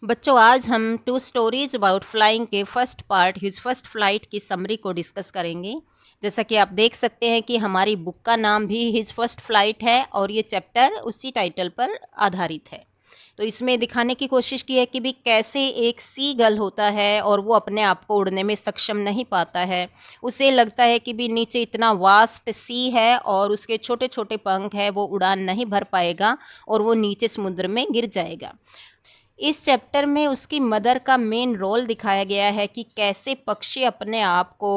बच्चों, आज हम टू स्टोरीज अबाउट फ्लाइंग के first part his first flight की समरी को डिस्कस करेंगे। जैसा कि आप देख सकते हैं कि हमारी बुक का नाम भी हिज फर्स्ट फ्लाइट है और ये चैप्टर उसी टाइटल पर आधारित है। तो इसमें दिखाने की कोशिश की है कि भी कैसे एक सी गल होता है और वो अपने आप को उड़ने में सक्षम नहीं पाता है। उसे लगता है कि भी नीचे इतना वास्ट सी है और उसके छोटे छोटे पंख है, वो उड़ान नहीं भर पाएगा और वो नीचे समुद्र में गिर जाएगा। इस चैप्टर में उसकी मदर का मेन रोल दिखाया गया है कि कैसे पक्षी अपने आप को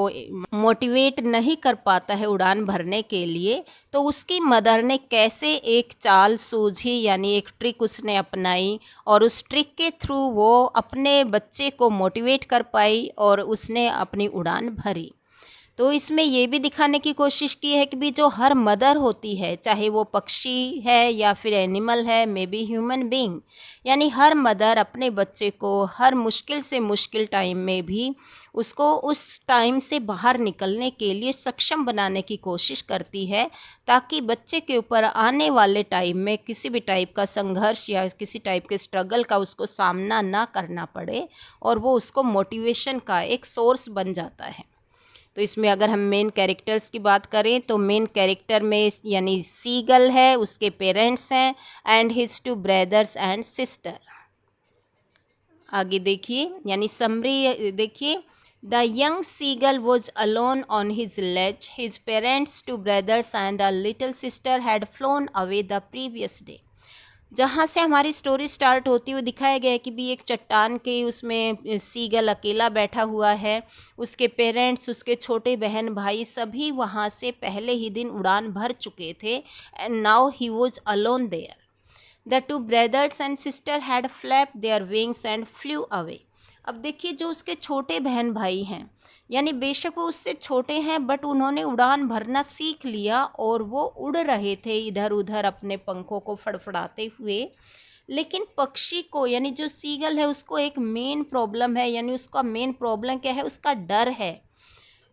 मोटिवेट नहीं कर पाता है उड़ान भरने के लिए, तो उसकी मदर ने कैसे एक चाल सूझी, यानी एक ट्रिक उसने अपनाई और उस ट्रिक के थ्रू वो अपने बच्चे को मोटिवेट कर पाई और उसने अपनी उड़ान भरी। तो इसमें ये भी दिखाने की कोशिश की है कि भी जो हर मदर होती है, चाहे वो पक्षी है या फिर एनिमल है, मे बी ह्यूमन बीइंग, यानी हर मदर अपने बच्चे को हर मुश्किल से मुश्किल टाइम में भी उसको उस टाइम से बाहर निकलने के लिए सक्षम बनाने की कोशिश करती है, ताकि बच्चे के ऊपर आने वाले टाइम में किसी भी टाइप का संघर्ष या किसी टाइप के स्ट्रगल का उसको सामना ना करना पड़े और वो उसको मोटिवेशन का एक सोर्स बन जाता है। तो इसमें अगर हम मेन कैरेक्टर्स की बात करें तो मेन कैरेक्टर में यानी सीगल है, उसके पेरेंट्स हैं and his two brothers and sister. आगे देखिए, यानी समरी देखिए। The young seagull was alone on his ledge. His parents, two brothers and a little sister had flown away the previous day. जहाँ से हमारी स्टोरी स्टार्ट होती हुई दिखाया गया है कि भी एक चट्टान के उसमें सीगल अकेला बैठा हुआ है। उसके पेरेंट्स, उसके छोटे बहन भाई सभी वहाँ से पहले ही दिन उड़ान भर चुके थे and now he was alone there. The two brothers and sister had flap their wings and flew away. अब देखिए, जो उसके छोटे बहन भाई हैं, यानी बेशक वो उससे छोटे हैं बट उन्होंने उड़ान भरना सीख लिया और वो उड़ रहे थे इधर उधर अपने पंखों को फड़फड़ाते हुए। लेकिन पक्षी को, यानी जो सीगल है, उसको एक मेन प्रॉब्लम है, यानी उसका मेन प्रॉब्लम क्या है, उसका डर है।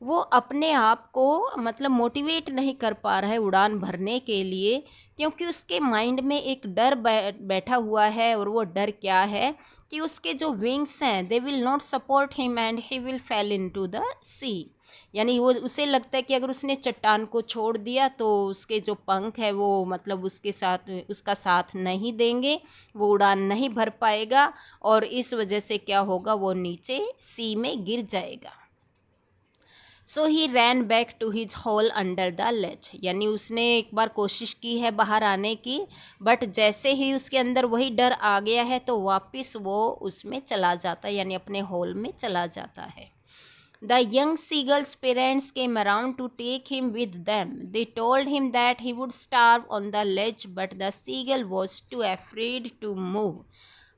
वो अपने आप को मतलब मोटिवेट नहीं कर पा रहा है उड़ान भरने के लिए, क्योंकि उसके माइंड में एक डर बैठा हुआ है। और वो डर क्या है कि उसके जो विंग्स हैं, they will not support him and he will fall into the sea. यानी वो उसे लगता है कि अगर उसने चट्टान को छोड़ दिया तो उसके जो पंख है वो मतलब उसके साथ उसका साथ नहीं देंगे, वो उड़ान नहीं भर पाएगा और इस वजह से क्या होगा, वो नीचे सी में गिर जाएगा। So he ran back to his hole under the ledge. यानी उसने एक बार कोशिश की है बाहर आने की, बट जैसे ही उसके अंदर वही डर आ गया है तो वापस वो उसमें चला जाता है, यानी अपने होल में चला जाता है। The young seagull's parents came around to take him with them. They told him that he would starve on the ledge, but the seagull was too afraid to move.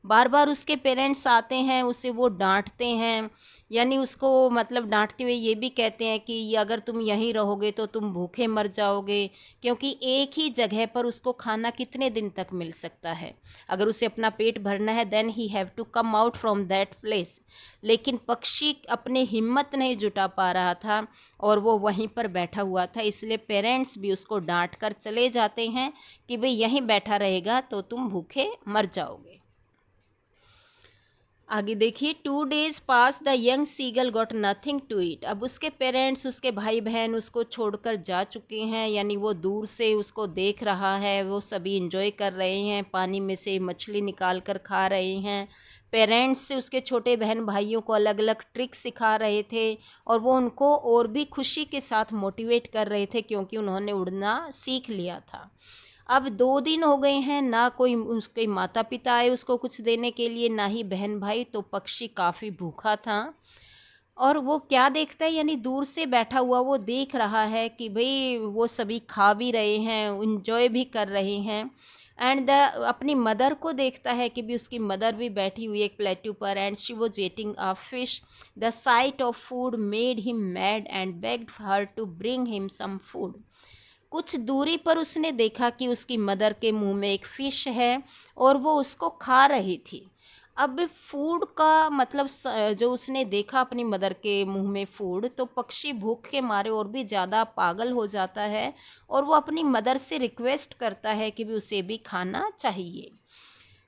बार बार उसके पेरेंट्स आते हैं, उसे वो डांटते हैं, यानी उसको मतलब डांटते हुए ये भी कहते हैं कि अगर तुम यहीं रहोगे तो तुम भूखे मर जाओगे, क्योंकि एक ही जगह पर उसको खाना कितने दिन तक मिल सकता है। अगर उसे अपना पेट भरना है then he have to come out from that place. लेकिन पक्षी अपने हिम्मत नहीं जुटा पा रहा था और वो वहीं पर बैठा हुआ था, इसलिए पेरेंट्स भी उसको डांट कर चले जाते हैं कि भाई यहीं बैठा रहेगा तो तुम भूखे मर जाओगे। आगे देखिए, 2 days pass the young seagull got nothing to eat. अब उसके पेरेंट्स, उसके भाई बहन उसको छोड़कर जा चुके हैं, यानी वो दूर से उसको देख रहा है, वो सभी इंजॉय कर रहे हैं, पानी में से मछली निकाल कर खा रहे हैं। पेरेंट्स से उसके छोटे बहन भाइयों को अलग अलग ट्रिक सिखा रहे थे और वो उनको और भी खुशी के साथ मोटिवेट कर रहे थे, क्योंकि उन्होंने उड़ना सीख लिया था। अब 2 दिन हो गए हैं, ना कोई उसके माता पिता आए उसको कुछ देने के लिए, ना ही बहन भाई, तो पक्षी काफ़ी भूखा था। और वो क्या देखता है, यानी दूर से बैठा हुआ वो देख रहा है कि भाई वो सभी खा भी रहे हैं, इंजॉय भी कर रहे हैं। एंड द अपनी मदर को देखता है कि भी उसकी मदर भी बैठी हुई है एक प्लेट्यू पर and she was eating a fish. The sight of food made him mad and begged her to bring him some food. कुछ दूरी पर उसने देखा कि उसकी मदर के मुंह में एक फ़िश है और वो उसको खा रही थी। अब फूड का मतलब जो उसने देखा अपनी मदर के मुंह में फूड, तो पक्षी भूख के मारे और भी ज़्यादा पागल हो जाता है और वो अपनी मदर से रिक्वेस्ट करता है कि भी उसे भी खाना चाहिए।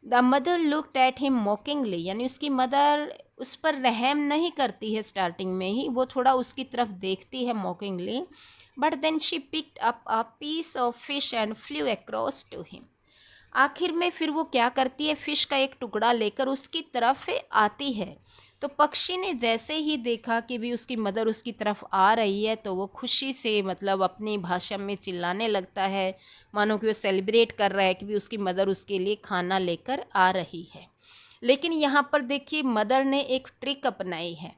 The mother looked at him mockingly, यानी उसकी मदर उस पर रहम नहीं करती है स्टार्टिंग में ही, वो थोड़ा उसकी तरफ देखती है mockingly, but then she picked up a piece of fish and flew across to him. आखिर में फिर वो क्या करती है, फिश का एक टुकड़ा लेकर उसकी तरफ आती है। तो पक्षी ने जैसे ही देखा कि भी उसकी मदर उसकी तरफ आ रही है, तो वो खुशी से मतलब अपनी भाषा में चिल्लाने लगता है, मानो कि वो सेलिब्रेट कर रहा है कि भी उसकी मदर उसके लिए खाना लेकर आ रही है। लेकिन यहाँ पर देखिए मदर ने एक ट्रिक अपनाई है।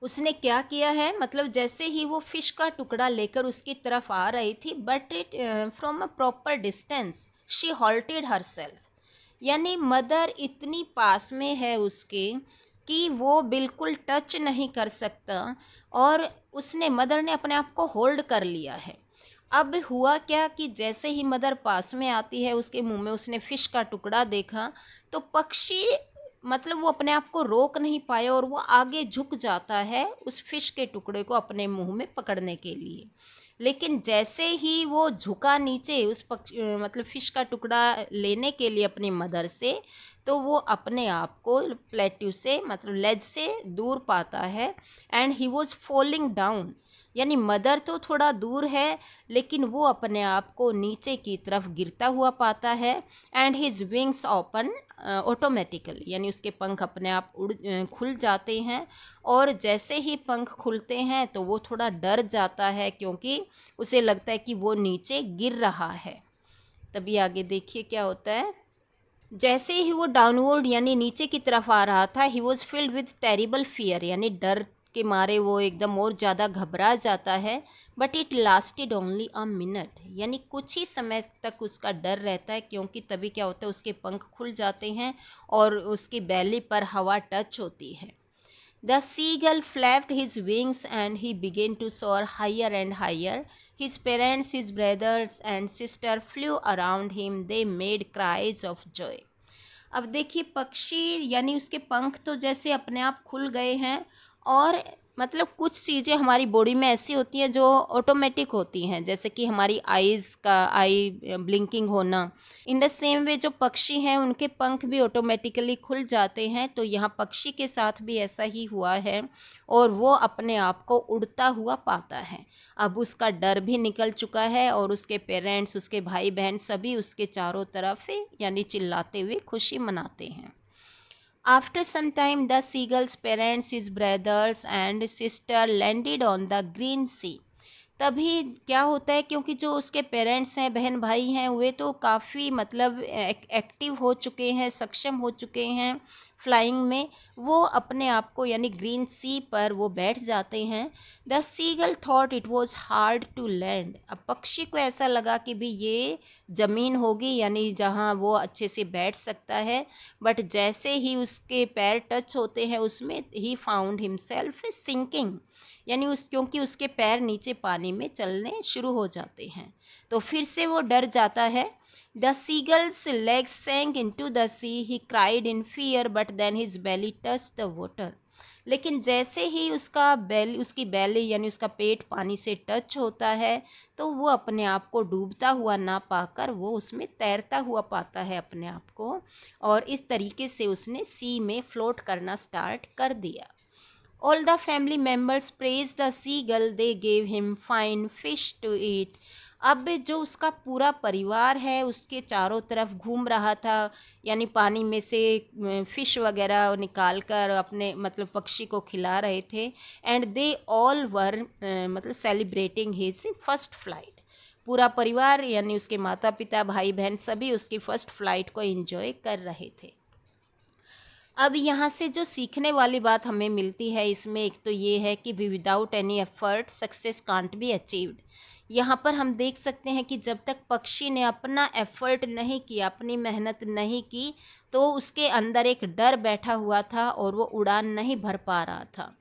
उसने क्या किया है, मतलब जैसे ही वो फिश का टुकड़ा लेकर उसकी तरफ आ रही थी, but it from a proper distance she halted herself, यानी मदर इतनी पास में है उसके कि वो बिल्कुल टच नहीं कर सकता, और उसने मदर ने अपने आप को होल्ड कर लिया है। अब हुआ क्या कि जैसे ही मदर पास में आती है, उसके मुंह में उसने फिश का टुकड़ा देखा, तो पक्षी मतलब वो अपने आप को रोक नहीं पाया और वो आगे झुक जाता है उस फिश के टुकड़े को अपने मुंह में पकड़ने के लिए। लेकिन जैसे ही वो झुका नीचे उस मतलब फिश का टुकड़ा लेने के लिए अपनी मदर से, तो वो अपने आप को प्लेट्यू से मतलब लेज से दूर पाता है, and he was falling down, यानी मदर तो थोड़ा दूर है लेकिन वो अपने आप को नीचे की तरफ गिरता हुआ पाता है। And his wings open automatically, यानी उसके पंख अपने आप खुल जाते हैं, और जैसे ही पंख खुलते हैं तो वो थोड़ा डर जाता है क्योंकि उसे लगता है कि वो नीचे गिर रहा है। तभी आगे देखिए क्या होता है। जैसे ही वो डाउनवर्ड यानी नीचे की तरफ आ रहा था, he was filled with terrible fear, यानी डर के मारे वो एकदम और ज़्यादा घबरा जाता है। But it lasted only a minute, यानी कुछ ही समय तक उसका डर रहता है, क्योंकि तभी क्या होता है उसके पंख खुल जाते हैं और उसकी बैली पर हवा टच होती है। The seagull flapped his wings and he began to soar higher and higher. His parents, his brothers and sister flew around him. They made cries of joy. अब देखिए पक्षी यानी उसके पंख तो जैसे अपने आप खुल गए हैं, और मतलब कुछ चीज़ें हमारी बॉडी में ऐसी होती हैं जो ऑटोमेटिक होती हैं, जैसे कि हमारी आईज़ का आई ब्लिंकिंग होना। इन द सेम वे जो पक्षी हैं उनके पंख भी ऑटोमेटिकली खुल जाते हैं, तो यहाँ पक्षी के साथ भी ऐसा ही हुआ है, और वो अपने आप को उड़ता हुआ पाता है। अब उसका डर भी निकल चुका है और उसके पेरेंट्स, उसके भाई बहन सभी उसके चारों तरफ यानी चिल्लाते हुए खुशी मनाते हैं। After some time, the seagull's parents, his brothers and sister landed on the green sea. तभी क्या होता है, क्योंकि जो उसके पेरेंट्स हैं, बहन भाई हैं, वे तो काफ़ी मतलब एक्टिव हो चुके हैं, सक्षम हो चुके हैं फ्लाइंग में, वो अपने आप को यानी ग्रीन सी पर वो बैठ जाते हैं। The seagull thought it was hard to land. अब पक्षी को ऐसा लगा कि भी ये ज़मीन होगी यानी जहाँ वो अच्छे से बैठ सकता है, बट जैसे ही उसके पैर टच होते हैं उसमें ही फाउंड हिमसेल्फ सिंकिंग, यानी क्योंकि उसके पैर नीचे पानी में चलने शुरू हो जाते हैं, तो फिर से वो डर जाता है। The seagulls legs sank into the sea. He cried in fear, but then his belly touched the water. लेकिन जैसे ही उसकी बैली यानी उसका पेट पानी से टच होता है, तो वो अपने आप को डूबता हुआ ना पाकर वो उसमें तैरता हुआ पाता है अपने आप को, और इस तरीके से उसने सी में फ्लोट करना स्टार्ट कर दिया। All the family members praised the seagull. They gave him fine fish to eat. अब जो उसका पूरा परिवार है उसके चारों तरफ घूम रहा था, यानी पानी में से फ़िश वगैरह निकाल कर अपने मतलब पक्षी को खिला रहे थे। एंड दे ऑल वर मतलब सेलिब्रेटिंग हिज फर्स्ट फ्लाइट। पूरा परिवार यानी उसके माता पिता भाई बहन सभी उसकी फ़र्स्ट फ्लाइट को एंजॉय कर रहे थे। अब यहाँ से जो सीखने वाली बात हमें मिलती है इसमें एक तो ये है कि without any effort success can't be achieved. यहाँ पर हम देख सकते हैं कि जब तक पक्षी ने अपना एफर्ट नहीं किया, अपनी मेहनत नहीं की, तो उसके अंदर एक डर बैठा हुआ था और वो उड़ान नहीं भर पा रहा था,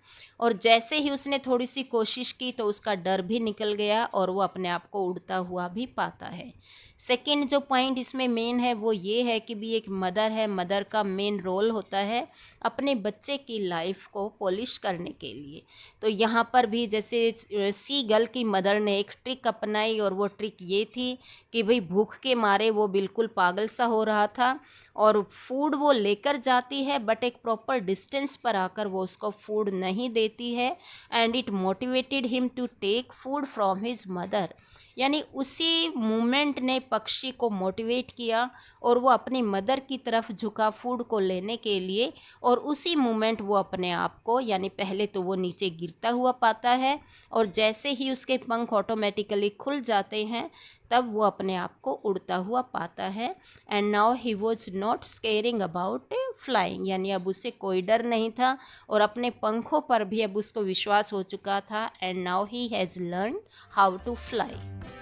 और जैसे ही उसने थोड़ी सी कोशिश की तो उसका डर भी निकल गया और वो अपने आप को उड़ता हुआ भी पाता है। सेकंड जो पॉइंट इसमें मेन है वो ये है कि भी एक मदर है, मदर का मेन रोल होता है अपने बच्चे की लाइफ को पॉलिश करने के लिए। तो यहाँ पर भी जैसे सी गर्ल की मदर ने एक ट्रिक अपनाई और वो ट्रिक ये थी कि भाई भूख के मारे वो बिल्कुल पागल सा हो रहा था और फूड वो लेकर जाती है बट एक प्रॉपर डिस्टेंस पर आकर वो उसको फूड नहीं देती है and it motivated him to take food from his mother. यानी उसी मूवमेंट ने पक्षी को मोटिवेट किया और वो अपनी मदर की तरफ झुका फूड को लेने के लिए, और उसी मूवमेंट वो अपने आप को, यानी पहले तो वो नीचे गिरता हुआ पाता है और जैसे ही उसके पंख ऑटोमेटिकली खुल जाते हैं तब वो अपने आप को उड़ता हुआ पाता है। And now he was not squaring about flying, यानी अब उसे कोई डर नहीं था और अपने पंखों पर भी अब उसको विश्वास हो चुका था। And now he has learn how to fly.